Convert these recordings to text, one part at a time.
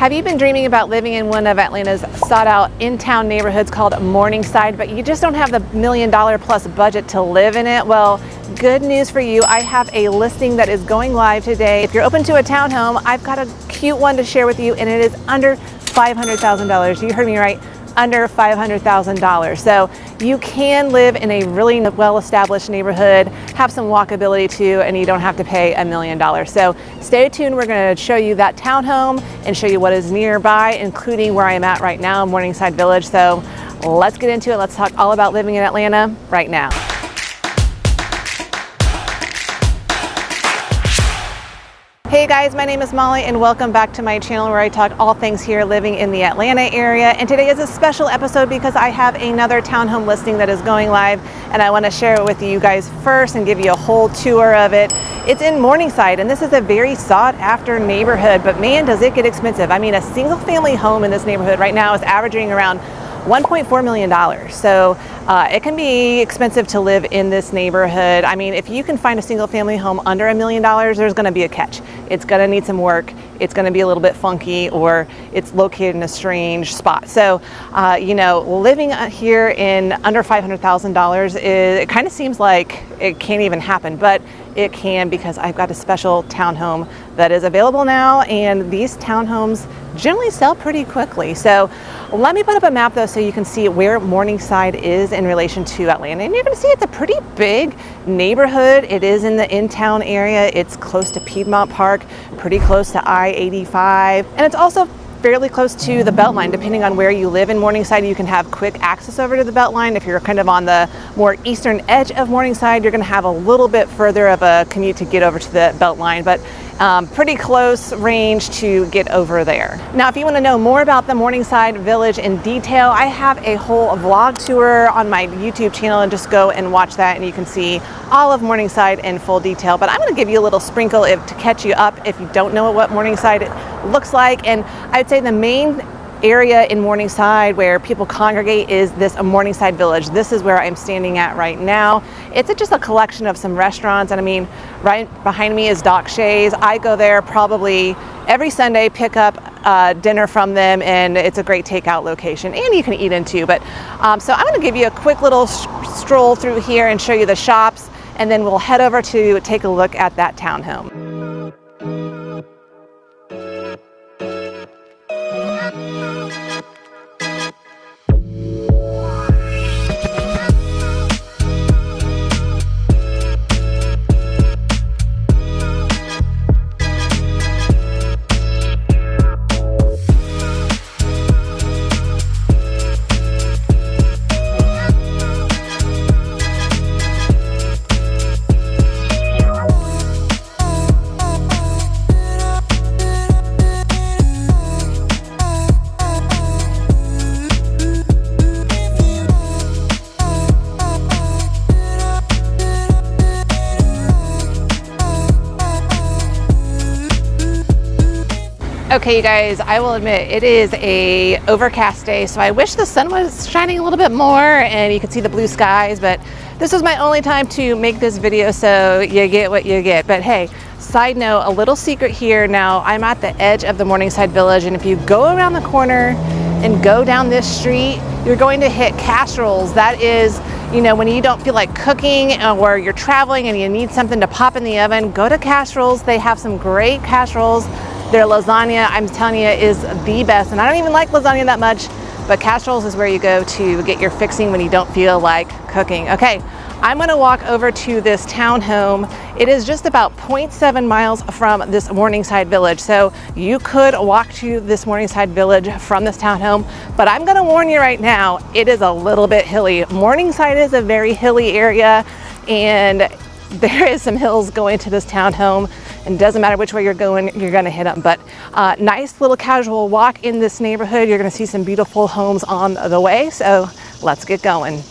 Have you been dreaming about living in one of Atlanta's sought out in-town neighborhoods called Morningside, but you just don't have the $1 million plus budget to live in it? Well, good news for you. I have a listing that is going live today. If you're open to a townhome, I've got a cute one to share with you, and it is under $500,000. You heard me right. Under $500,000. So you can live in a really well-established neighborhood, have some walkability too, and you don't have to pay $1 million. So stay tuned. We're going to show you that townhome and show you what is nearby, including where I am at right now, Morningside Village. So let's get into it. Let's talk all about living in Atlanta right now. Hey guys, my name is Molly and welcome back to my channel where I talk all things here living in the Atlanta area. And today is a special episode because I have another townhome listing that is going live and I want to share it with you guys first and give you a whole tour of it. It's in Morningside and this is a very sought after neighborhood, but man, does it get expensive. I mean, a single family home in this neighborhood right now is averaging around $1.4 million. So it can be expensive to live in this neighborhood. I mean, if you can find a single family home under $1 million, there's going to be a catch. It's going to need some work. It's going to be a little bit funky, or it's located in a strange spot. So, living here in under $500,000 it kind of seems like it can't even happen, but it can, because I've got a special townhome that is available now, and these townhomes generally sell pretty quickly. So let me put up a map though so you can see where Morningside is in relation to Atlanta. And you're going to see it's a pretty big neighborhood. It is in the in-town area. It's close to Piedmont Park, pretty close to I-85, and it's also fairly close to the Beltline. Depending on where you live in Morningside, you can have quick access over to the Beltline. If you're kind of on the more eastern edge of Morningside, you're going to have a little bit further of a commute to get over to the Beltline, but pretty close range to get over there. Now, if you want to know more about the Morningside Village in detail, I have a whole vlog tour on my YouTube channel, and just go and watch that and you can see all of Morningside in full detail. But I'm going to give you a little sprinkle to catch you up if you don't know what Morningside looks like. And I'd say the main area in Morningside where people congregate is this Morningside Village. This is where I'm standing at right now. It's just a collection of some restaurants, and I mean, right behind me is Doc Shay's. I go there probably every Sunday, pick up dinner from them, and it's a great takeout location, and you can eat in too. But so I'm going to give you a quick little stroll through here and show you the shops, and then we'll head over to take a look at that townhome. Okay, you guys, I will admit it is a overcast day, so I wish the sun was shining a little bit more and you could see the blue skies, but this was my only time to make this video, so you get what you get. But hey, side note, a little secret here. Now, I'm at the edge of the Morningside Village, and if you go around the corner and go down this street, you're going to hit Casseroles. That is, when you don't feel like cooking or you're traveling and you need something to pop in the oven, go to Casseroles. They have some great casseroles. Their lasagna, I'm telling you, is the best. And I don't even like lasagna that much, but Casseroles is where you go to get your fixing when you don't feel like cooking. Okay, I'm gonna walk over to this townhome. It is just about 0.7 miles from this Morningside Village. So you could walk to this Morningside Village from this townhome, but I'm gonna warn you right now, it is a little bit hilly. Morningside is a very hilly area, and there is some hills going to this townhome, and it doesn't matter which way you're going, you're gonna hit them. But nice little casual walk in this neighborhood. You're gonna see some beautiful homes on the way, so let's get going.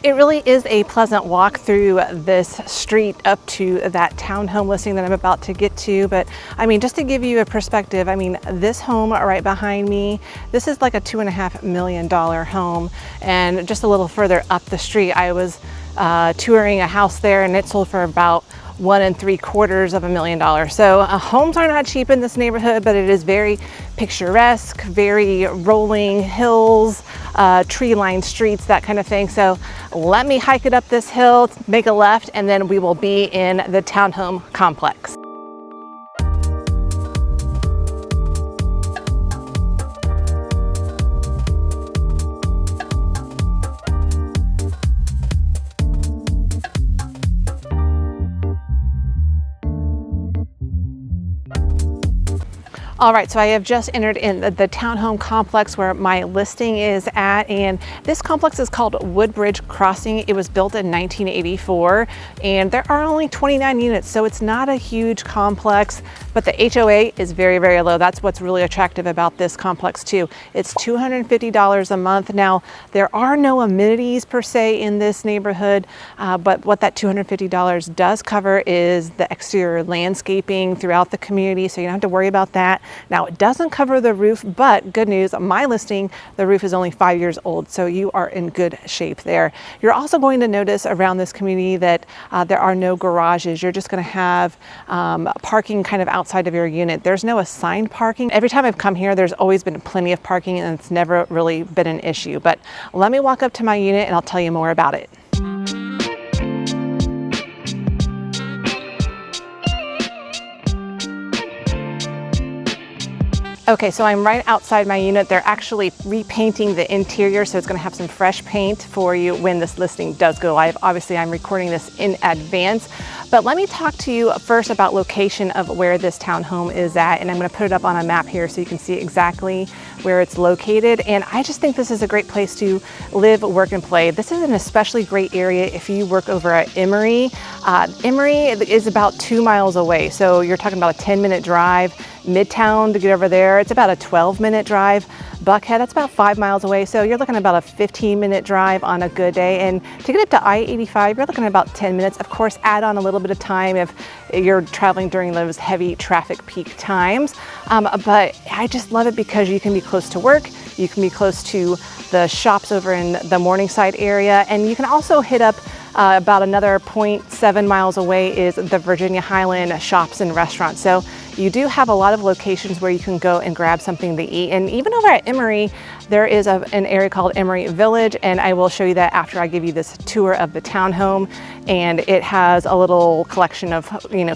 It really is a pleasant walk through this street up to that townhome listing that I'm about to get to. But I mean, just to give you a perspective, I mean, this home right behind me, this is like a $2.5 million home. And just a little further up the street, I was touring a house there, and it sold for about $1.75 million. So homes are not cheap in this neighborhood, but it is very picturesque, very rolling hills, tree-lined streets, that kind of thing. So let me hike it up this hill, make a left, and then we will be in the townhome complex. All right, so I have just entered in the townhome complex where my listing is at, and this complex is called Woodbridge Crossing. It was built in 1984, and there are only 29 units, so it's not a huge complex, but the HOA is very, very low. That's what's really attractive about this complex too. It's $250 a month. Now, there are no amenities per se in this neighborhood, but what that $250 does cover is the exterior landscaping throughout the community, so you don't have to worry about that. Now, it doesn't cover the roof, but good news, my listing, the roof is only 5 years old, so you are in good shape there. You're also going to notice around this community that there are no garages. You're just going to have parking kind of outside of your unit. There's no assigned parking. Every time I've come here, there's always been plenty of parking, and it's never really been an issue. But let me walk up to my unit and I'll tell you more about it. Okay, so I'm right outside my unit. They're actually repainting the interior, so it's going to have some fresh paint for you when this listing does go live. Obviously, I'm recording this in advance, but let me talk to you first about location of where this townhome is at, and I'm going to put it up on a map here so you can see exactly where it's located. And I just think this is a great place to live, work, and play. This is an especially great area if you work over at Emory. Emory is about 2 miles away, so you're talking about a 10-minute drive. Midtown to get over there, it's about a 12-minute drive. Buckhead, that's about 5 miles away, so you're looking at about a 15-minute drive on a good day. And to get up to I-85, you're looking at about 10 minutes. Of course, add on a little bit of time if you're traveling during those heavy traffic peak times. But I just love it because you can be close to work, you can be close to the shops over in the Morningside area, and you can also hit up about another 0.7 miles away is the Virginia Highland shops and restaurants. So you do have a lot of locations where you can go and grab something to eat. And even over at Emory, there is an area called Emory Village, and I will show you that after I give you this tour of the townhome. And it has a little collection of,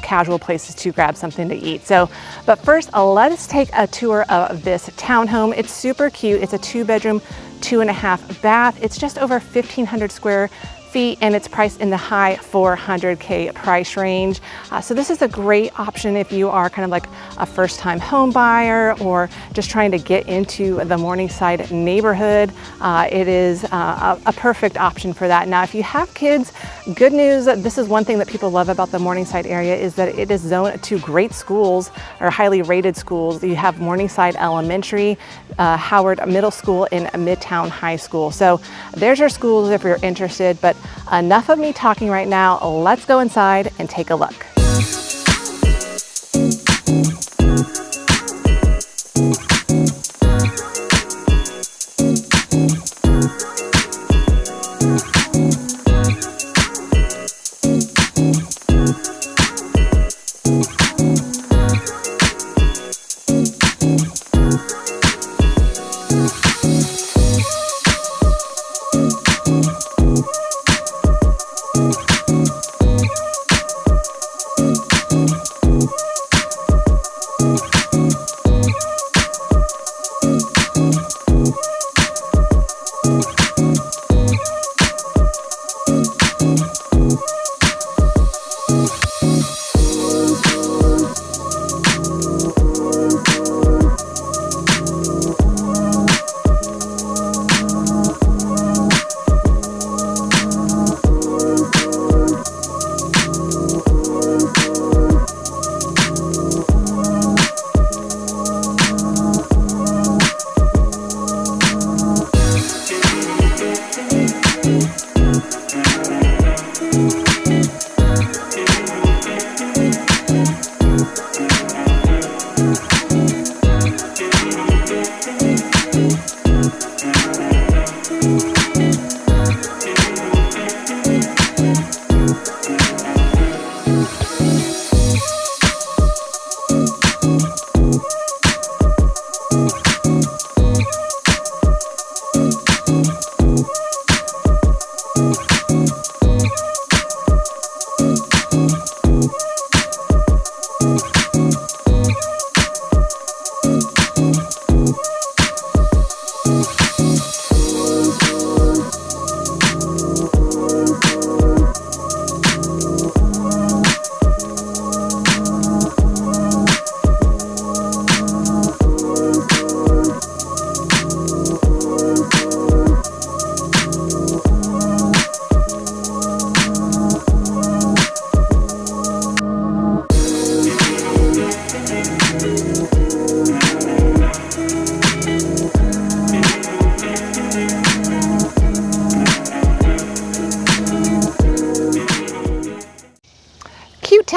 casual places to grab something to eat. So, but first, let us take a tour of this townhome. It's super cute. It's a 2-bedroom, 2.5 bath. It's just over 1,500 square feet, and it's priced in the high $400K price range. So this is a great option if you are kind of like a first-time home buyer or just trying to get into the Morningside neighborhood. It is a perfect option for that. Now, if you have kids, good news, this is one thing that people love about the Morningside area is that it is zoned to great schools or highly rated schools. You have Morningside Elementary, Howard Middle School, and Midtown High School. So there's your schools if you're interested, but enough of me talking right now. Let's go inside and take a look.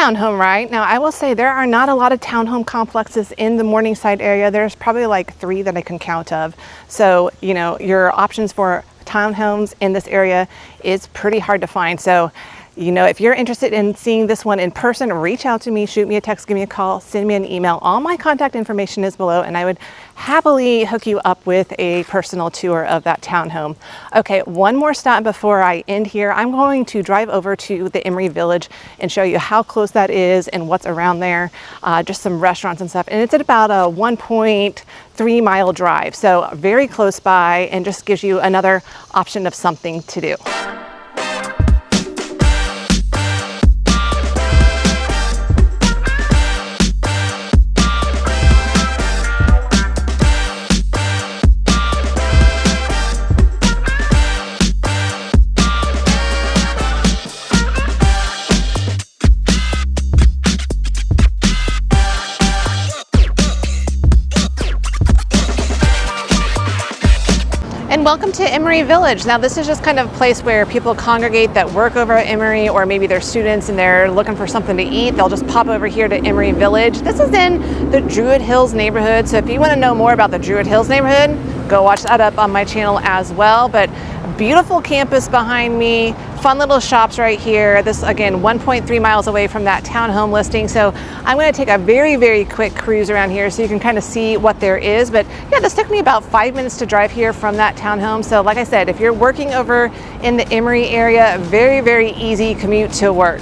townhome, right? Now, I will say there are not a lot of townhome complexes in the Morningside area. There's probably like 3 that I can count of. So, you know, your options for townhomes in this area is pretty hard to find. So, you know, if you're interested in seeing this one in person, reach out to me, shoot me a text, give me a call, send me an email. All my contact information is below, and I would happily hook you up with a personal tour of that townhome. Okay, one more stop before I end here. I'm going to drive over to the Emory Village and show you how close that is and what's around there, just some restaurants and stuff. And it's at about a 1.3-mile drive, so very close by, and just gives you another option of something to do. And welcome to Emory Village. Now, this is just kind of a place where people congregate that work over at Emory, or maybe they're students and they're looking for something to eat. They'll just pop over here to Emory Village. This is in the Druid Hills neighborhood. So if you want to know more about the Druid Hills neighborhood, go watch that up on my channel as well. But beautiful campus behind me, fun little shops right here. This, again, 1.3 miles away from that townhome listing. So I'm going to take a very, very quick cruise around here so you can kind of see what there is. But yeah, this took me about 5 minutes to drive here from that townhome. So like I said, if you're working over in the Emory area, very, very easy commute to work.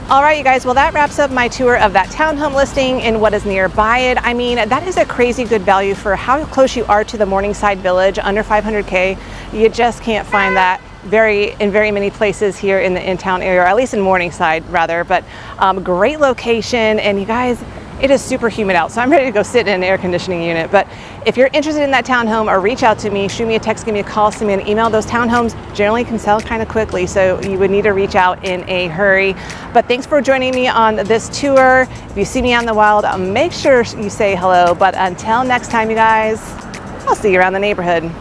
All right, you guys, well, that wraps up my tour of that townhome listing and what is nearby it. I mean, that is a crazy good value for how close you are to the Morningside Village, under 500K. You just can't find that in very many places here in the in-town area, or at least in Morningside rather. But great location, and you guys, it is super humid out, so I'm ready to go sit in an air conditioning unit. But if you're interested in that townhome, or reach out to me, shoot me a text, give me a call, send me an email. Those townhomes generally can sell kind of quickly, so you would need to reach out in a hurry. But thanks for joining me on this tour. If you see me out in the wild, make sure you say hello. But until next time, you guys, I'll see you around the neighborhood.